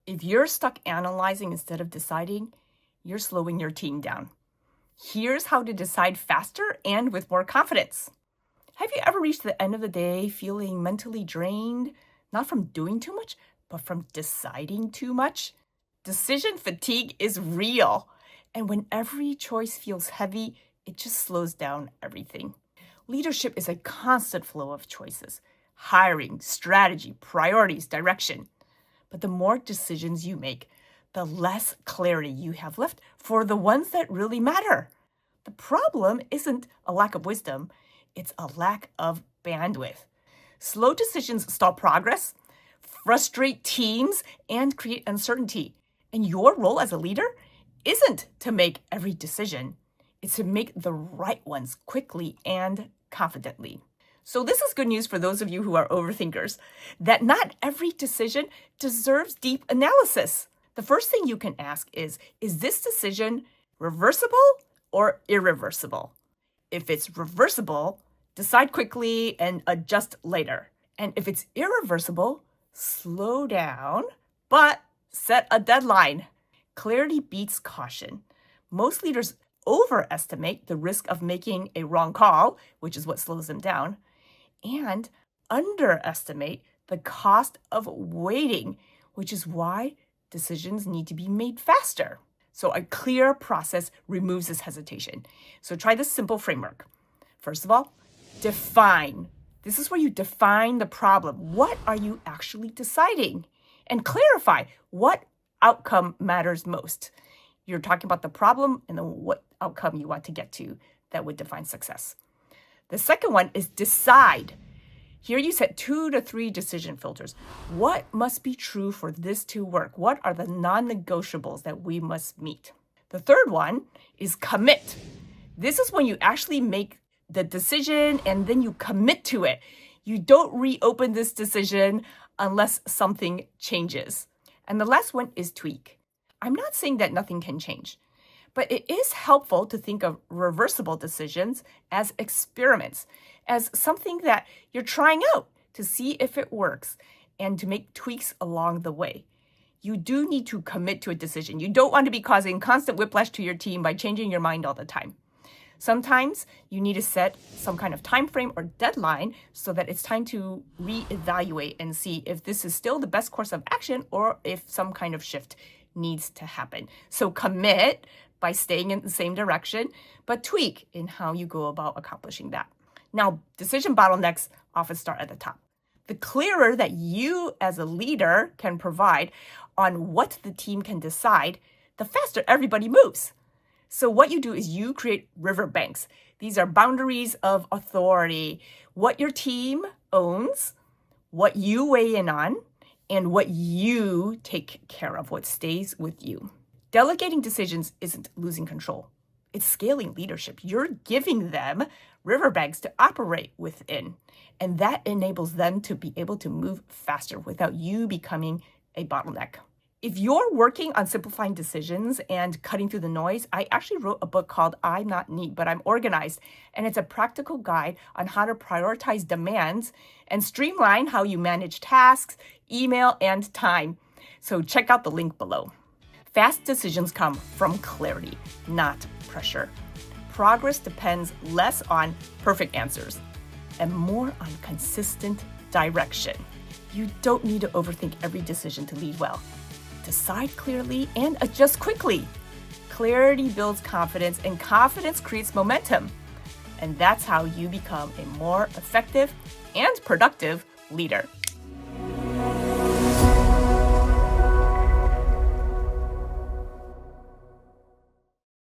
If you're stuck analyzing instead of deciding, you're slowing your team down. Here's how to decide faster and with more confidence. Have you ever reached the end of the day feeling mentally drained, not from doing too much, but from deciding too much? Decision fatigue is real. And when every choice feels heavy, it just slows down everything. Leadership is a constant flow of choices: hiring, strategy, priorities, direction. But the more decisions you make, the less clarity you have left for the ones that really matter. The problem isn't a lack of wisdom, it's a lack of bandwidth. Slow decisions stall progress, frustrate teams, and create uncertainty. And your role as a leader isn't to make every decision, it's to make the right ones quickly and confidently. So this is good news for those of you who are overthinkers, that not every decision deserves deep analysis. The first thing you can ask is this decision reversible or irreversible? If it's reversible, decide quickly and adjust later. And if it's irreversible, slow down, but set a deadline. Clarity beats caution. Most leaders overestimate the risk of making a wrong call, which is what slows them down, and underestimate the cost of waiting, which is why decisions need to be made faster. So a clear process removes this hesitation. So try this simple framework. First of all, define. This is where you define the problem. What are you actually deciding? And clarify what outcome matters most. You're talking about the problem and then what outcome you want to get to that would define success. The second one is decide. Here you set 2 to 3 decision filters. What must be true for this to work? What are the non-negotiables that we must meet? The third one is commit. This is when you actually make the decision and then you commit to it. You don't reopen this decision unless something changes. And the last one is tweak. I'm not saying that nothing can change, but it is helpful to think of reversible decisions as experiments, as something that you're trying out to see if it works and to make tweaks along the way. You do need to commit to a decision. You don't want to be causing constant whiplash to your team by changing your mind all the time. Sometimes you need to set some kind of time frame or deadline so that it's time to reevaluate and see if this is still the best course of action or if some kind of shift needs to happen. So commit by staying in the same direction, but tweak in how you go about accomplishing that. Now, decision bottlenecks often start at the top. The clearer that you as a leader can provide on what the team can decide, the faster everybody moves. So what you do is you create riverbanks. These are boundaries of authority, what your team owns, what you weigh in on, and what you take care of, what stays with you. Delegating decisions isn't losing control. It's scaling leadership. You're giving them riverbanks to operate within, and that enables them to be able to move faster without you becoming a bottleneck. If you're working on simplifying decisions and cutting through the noise, I actually wrote a book called I'm Not Neat, but I'm Organized, and it's a practical guide on how to prioritize demands and streamline how you manage tasks, email, and time. So check out the link below. Fast decisions come from clarity, not pressure. Progress depends less on perfect answers and more on consistent direction. You don't need to overthink every decision to lead well. Decide clearly and adjust quickly. Clarity builds confidence, and confidence creates momentum. And that's how you become a more effective and productive leader.